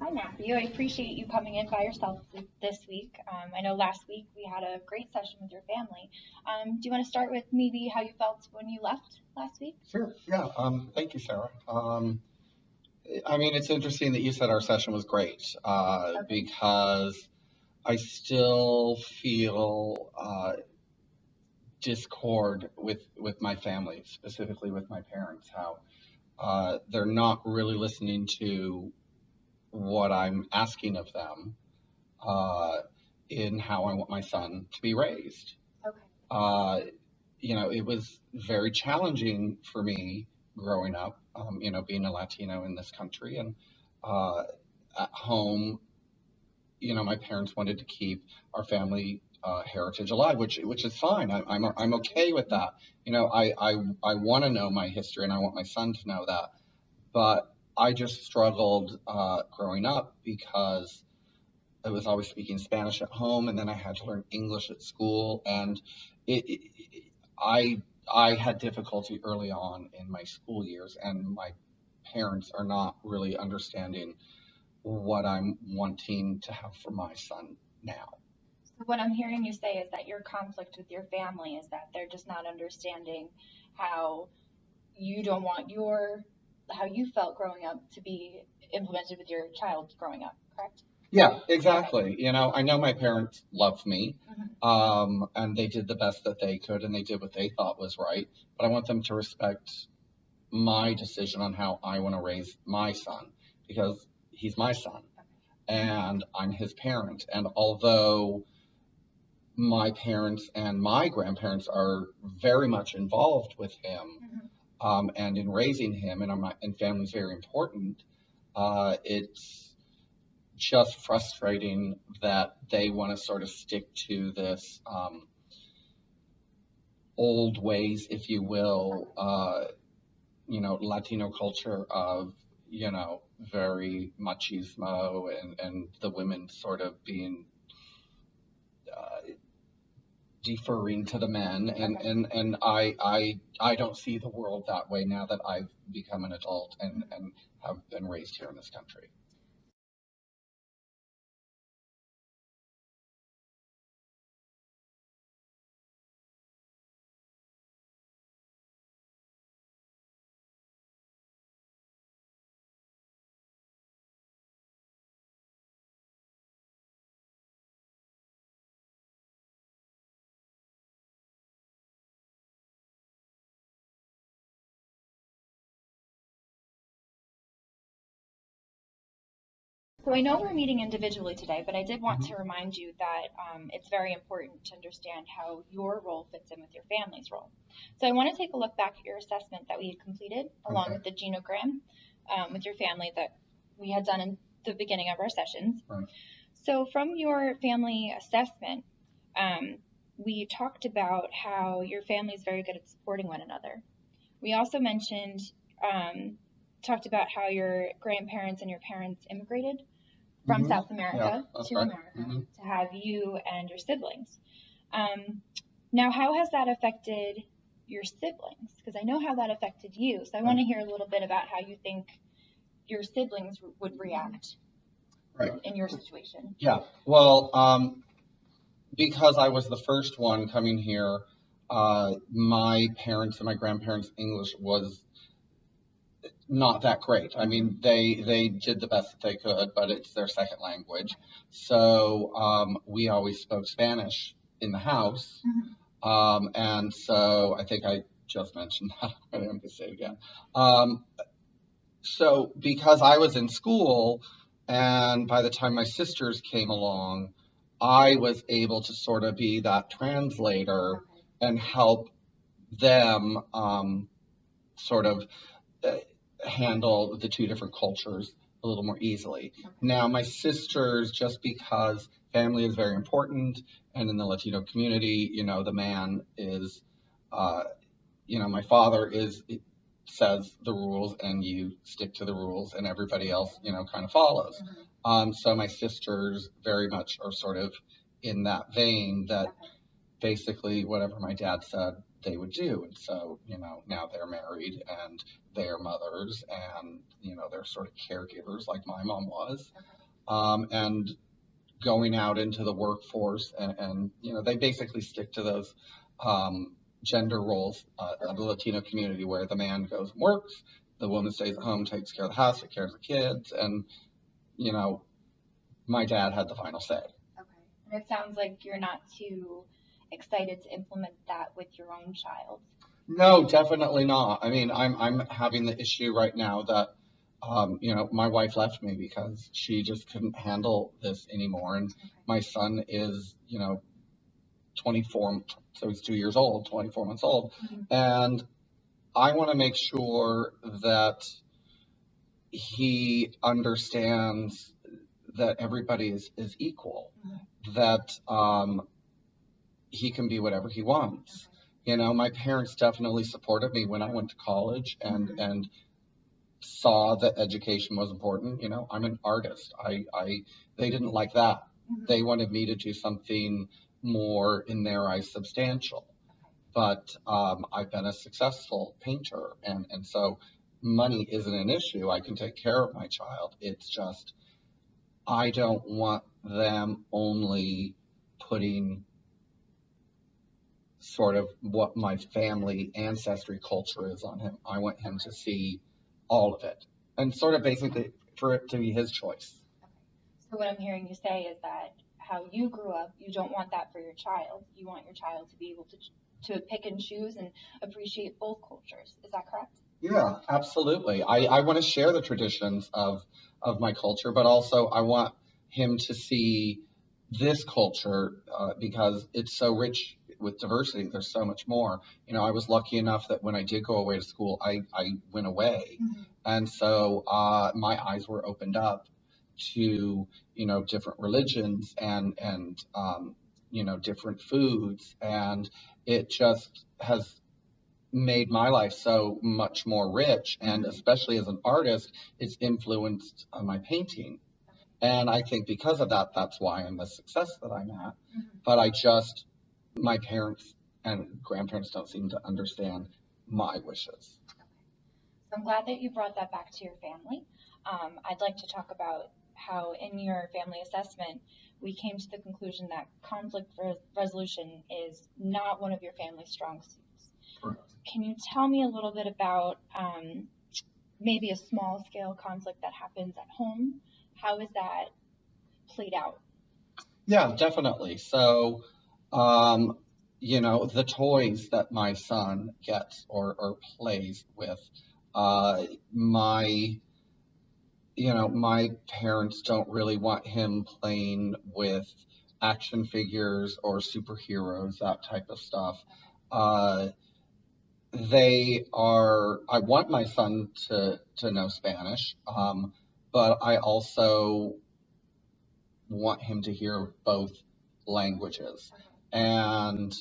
Hi, Matthew. I appreciate you coming in by yourself this week. I know last week we had a great session with your family. Do you want to start with maybe how you felt when you left last week? Sure. Yeah. Thank you, Sarah. I mean, it's interesting that you said our session was great Okay. because I still feel discord with my family, specifically with my parents, how they're not really listening to what I'm asking of them uh, in how I want my son to be raised. Okay. Uh, it was very challenging for me growing up, being a Latino in this country. And uh, at home, my parents wanted to keep our family heritage alive, which is fine. I'm okay with that. I want to know my history and I want my son to know that. But I just struggled growing up because I was always speaking Spanish at home, and then I had to learn English at school, and I I had difficulty early on in my school years, and my parents are not really understanding what I'm wanting to have for my son now. So what I'm hearing you say is that your conflict with your family is that they're just not understanding how you don't want how you felt growing up to be implemented with your child growing up, correct? Yeah, Okay. exactly. I know my parents loved me, Mhm. and they did the best that they could, and they did what they thought was right. But I want them to respect my decision on how I want to raise my son because he's my son and I'm his parent. And although my parents and my grandparents are very much involved with him Mhm. and in raising him, and family is very important, it's just frustrating that they want to sort of stick to this old ways, if you will, Latino culture of, very machismo and the women sort of being uh, deferring to the men. And I don't see the world that way now that I've become an adult and have been raised here in this country. So I know we're meeting individually today, but I did want Mhm. to remind you that it's very important to understand how your role fits in with your family's role. So I want to take a look back at your assessment that we had completed, along Okay. with the genogram with your family that we had done in the beginning of our sessions. Right. So from your family assessment, um, we talked about how your family is very good at supporting one another. We also mentioned, um, talked about how your grandparents and your parents immigrated from Hmm. South Yeah, America that's to right. America Hmm. to have you and your siblings. Um, now, how has that affected your siblings? Because I know how that affected you. So I want Right. to hear a little bit about how you think your siblings would react Right. in your situation. Yeah. Well, because I was the first one coming here, my parents and my grandparents' English was not that great. I mean, they did the best that they could, but it's their second language. So we always spoke Spanish in the house, Mhm. and so I think I just mentioned that. I'm going to say it again. Um, so because I was in school, and by the time my sisters came along, I was able to sort of be that translator and help them sort of uh, handle the two different cultures a little more easily. Now, my sisters, just because family is very important, and in the Latino community, the man is, uh, my father says the rules, and you stick to the rules, and everybody else, kind of follows. So my sisters very much are sort of in that vein that basically whatever my dad said they would do. And so, now they're married and they're mothers and, they're sort of caregivers like my mom was. and going out into the workforce, and they basically stick to those gender roles of the Latino community, where the man goes and works, the woman stays at home, takes care of the house, takes care of the kids, and my dad had the final say. Okay. And it sounds like you're not too excited to implement that with your own child. No, definitely not. I mean, I'm having the issue right now that my wife left me because she just couldn't handle this anymore, and my son is 24, so he's 2 years old, 24 months old, and I want to make sure that he understands that everybody is equal, that he can be whatever he wants. My parents definitely supported me when I went to college and saw that education was important. I'm an artist. They didn't like that. They wanted me to do something more, in their eyes, substantial. But I've been a successful painter, and so money isn't an issue. I can take care of my child. It's just I don't want them only putting sort of what my family ancestry culture is on him. I want him to see all of it, and sort of basically for it to be his choice. So what I'm hearing you say is that how you grew up, you don't want that for your child. You want your child to be able to pick and choose and appreciate both cultures. Is that correct? Yeah, absolutely. I want to share the traditions of my culture, but also I want him to see this culture because it's so rich with diversity. There's so much more. I was lucky enough that when I did go away to school, I went away. And so my eyes were opened up to, different religions and different foods. And it just has made my life so much more rich. And especially as an artist, it's influenced my painting. And I think because of that, that's why I'm the success that I'm at. But my parents and grandparents don't seem to understand my wishes. So I'm glad that you brought that back to your family. I'd like to talk about how in your family assessment, we came to the conclusion that conflict resolution is not one of your family's strong suits. Correct. Can you tell me a little bit about maybe a small scale conflict that happens at home? How is that played out? Yeah, definitely. So, the toys that my son gets or plays with, my parents don't really want him playing with action figures or superheroes, that type of stuff. I want my son to know Spanish, but I also want him to hear both languages. And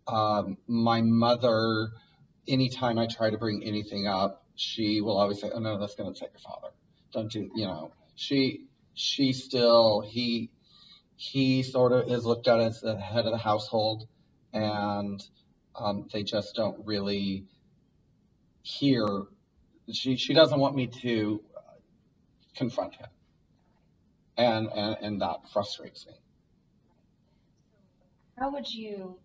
my mother, anytime I try to bring anything up, she will always say, "Oh no, that's going to upset your father. Don't do." She still he sort of is looked at as the head of the household, and they just don't really hear. She doesn't want me to confront him, and that frustrates me. How would you,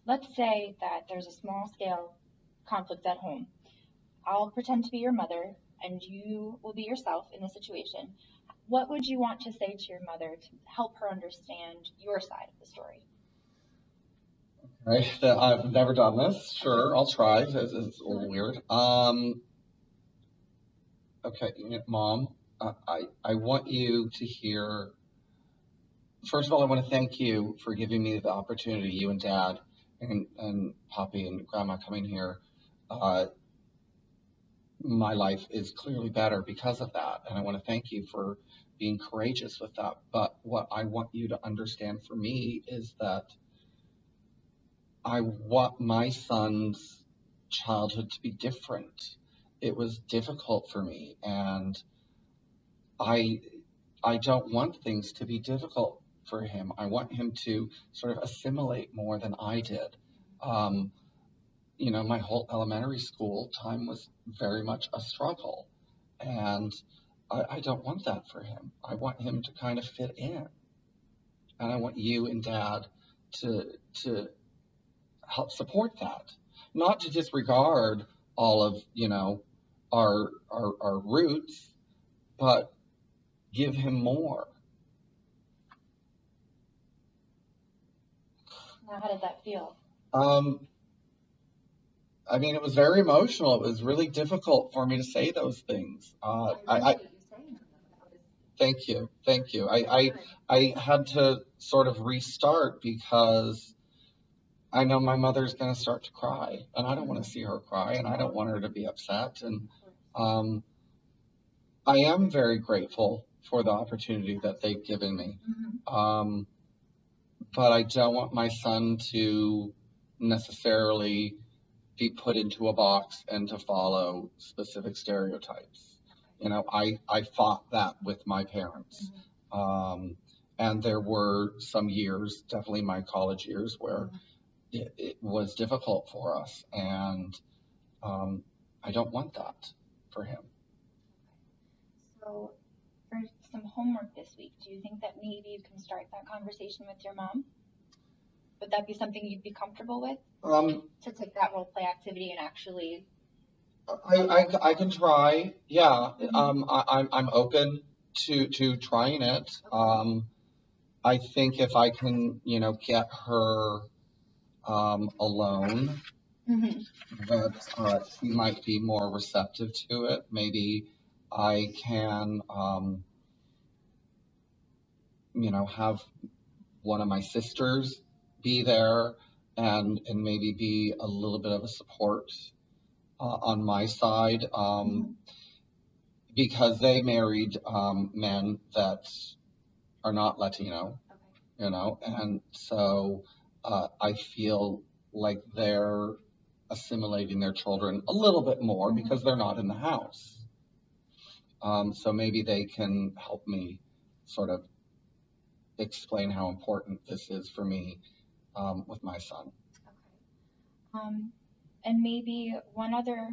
let's say that there's a small scale conflict at home. I'll pretend to be your mother and you will be yourself in the situation. What would you want to say to your mother to help her understand your side of the story? Right, I've never done this. Sure, I'll try. It's a little weird. Okay, Mom, I want you to hear. First of all, I want to thank you for giving me the opportunity, you and Dad and Poppy and Grandma coming here. My life is clearly better because of that, and I want to thank you for being courageous with that. But what I want you to understand for me is that I want my son's childhood to be different. It was difficult for me, and I don't want things to be difficult for him. I want him to sort of assimilate more than I did. My whole elementary school time was very much a struggle, and I don't want that for him. I want him to kind of fit in, and I want you and Dad to to help support that, not to disregard all of our roots, but give him more. Now, how did that feel? Um, I mean, it was very emotional. It was really difficult for me to say those things. Thank you, thank you. I had to sort of restart because I know my mother's going to start to cry, and I don't want to see her cry, and I don't want her to be upset. And um, I am very grateful for the opportunity that they've given me. Um, but I don't want my son to necessarily be put into a box and to follow specific stereotypes. I fought that with my parents. And there were some years, definitely my college years, where it was difficult for us. And I don't want that for him. So, for some homework this week, do you think that maybe you can start that conversation with your mom? Would that be something you'd be comfortable with? To take that role play activity and actually. I can try. Yeah. I'm open to trying it. I think if I can, get her alone, that she might be more receptive to it. Maybe I can, have one of my sisters be there and maybe be a little bit of a support on my side, because they married men that are not Latino, and so I feel like they're assimilating their children a little bit more because they're not in the house. So maybe they can help me sort of explain how important this is for me with my son. And maybe one other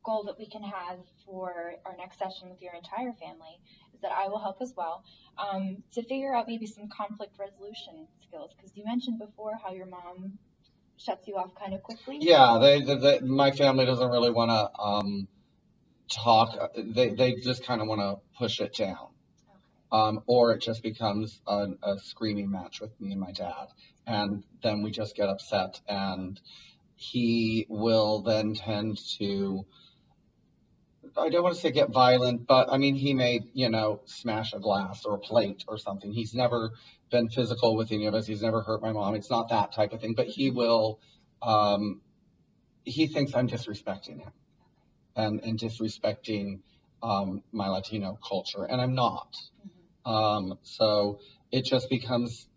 goal that we can have for our next session with your entire family is that I will help as well, to figure out maybe some conflict resolution skills, because you mentioned before how your mom shuts you off kind of quickly. Yeah, my family doesn't really want to talk. They just kind of want to push it down. Or it just becomes a screaming match with me and my dad. And then we just get upset, and he will then tend to, I don't want to say get violent, but I mean, he may, smash a glass or a plate or something. He's never been physical with any of us. He's never hurt my mom. It's not that type of thing, but he will, he thinks I'm disrespecting him and disrespecting my Latino culture, and I'm not. So it just becomes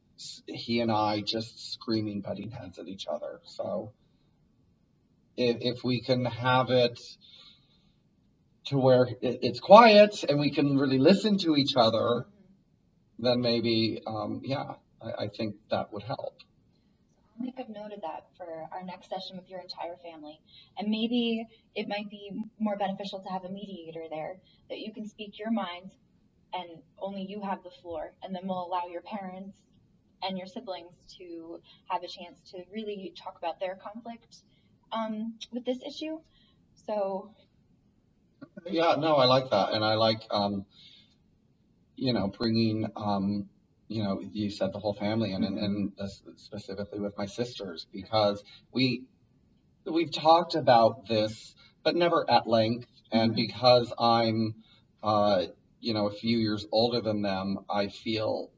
he and I just screaming, butting heads at each other. So if we can have it to where it's quiet and we can really listen to each other, then maybe, I think that would help. I'll make a note of that for our next session with your entire family. And maybe it might be more beneficial to have a mediator there, that you can speak your mind and only you have the floor, and then we'll allow your parents and your siblings to have a chance to really talk about their conflict with this issue. So yeah, no, I like that, and I like bringing you said the whole family in, and specifically with my sisters, because we've talked about this but never at length, and because I'm a few years older than them, I feel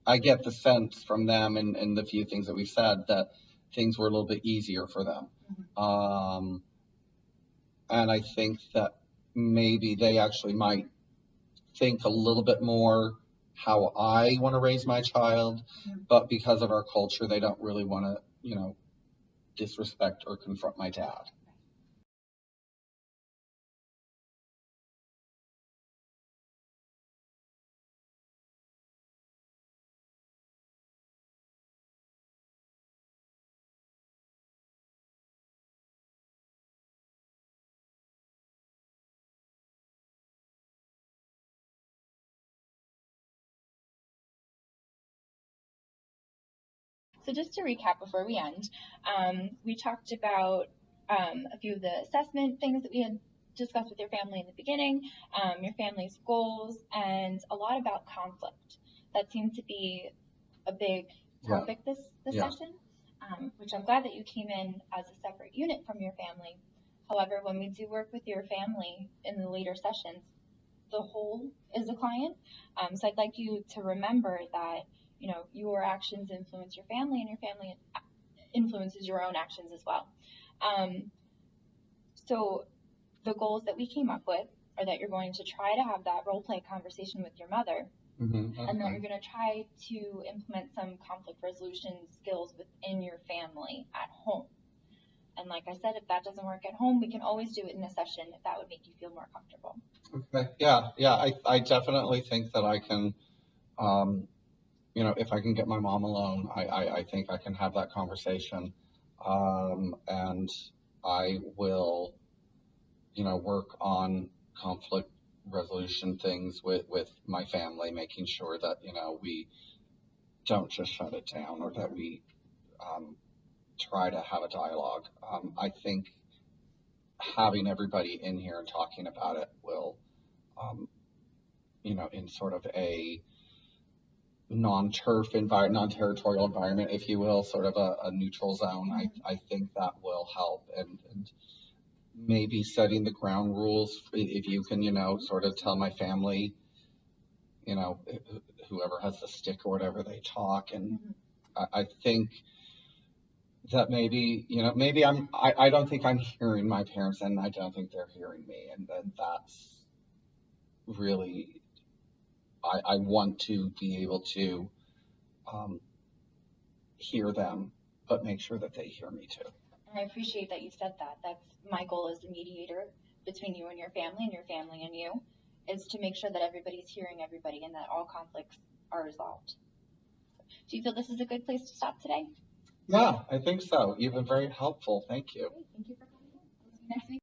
I get the sense from them and the few things that we've said that things were a little bit easier for them. And I think that maybe they actually might think a little bit more how I want to raise my child, but because of our culture, they don't really want to, disrespect or confront my dad. So just to recap before we end, we talked about a few of the assessment things that we had discussed with your family in the beginning, your family's goals, and a lot about conflict. That seemed to be a big topic this Yeah. session, which I'm glad that you came in as a separate unit from your family. However, when we do work with your family in the later sessions, the whole is a client. So I'd like you to remember that your actions influence your family, and your family influences your own actions as well. So the goals that we came up with are that you're going to try to have that role play conversation with your mother, Mm-hmm. Okay. and that you're going to try to implement some conflict resolution skills within your family at home. And like I said, if that doesn't work at home, we can always do it in a session if that would make you feel more comfortable. Okay. Yeah. I definitely think that I can, if I can get my mom alone, I think I can have that conversation. And I will, work on conflict resolution things with my family, making sure that, we don't just shut it down, or that we try to have a dialogue. I think having everybody in here and talking about it will, in sort of a non-territorial environment, if you will, sort of a neutral zone, I think that will help. And maybe setting the ground rules, if you can, sort of tell my family, whoever has the stick or whatever, they talk. And I think that maybe I don't think I'm hearing my parents, and I don't think they're hearing me. And then that's really, I want to be able to hear them, but make sure that they hear me too. And I appreciate that you said that. That's my goal as the mediator between you and your family and you, is to make sure that everybody's hearing everybody and that all conflicts are resolved. Do you feel this is a good place to stop today? Yeah, I think so. You've been very helpful. Thank you. Great. Thank you for coming in. We'll see you next week.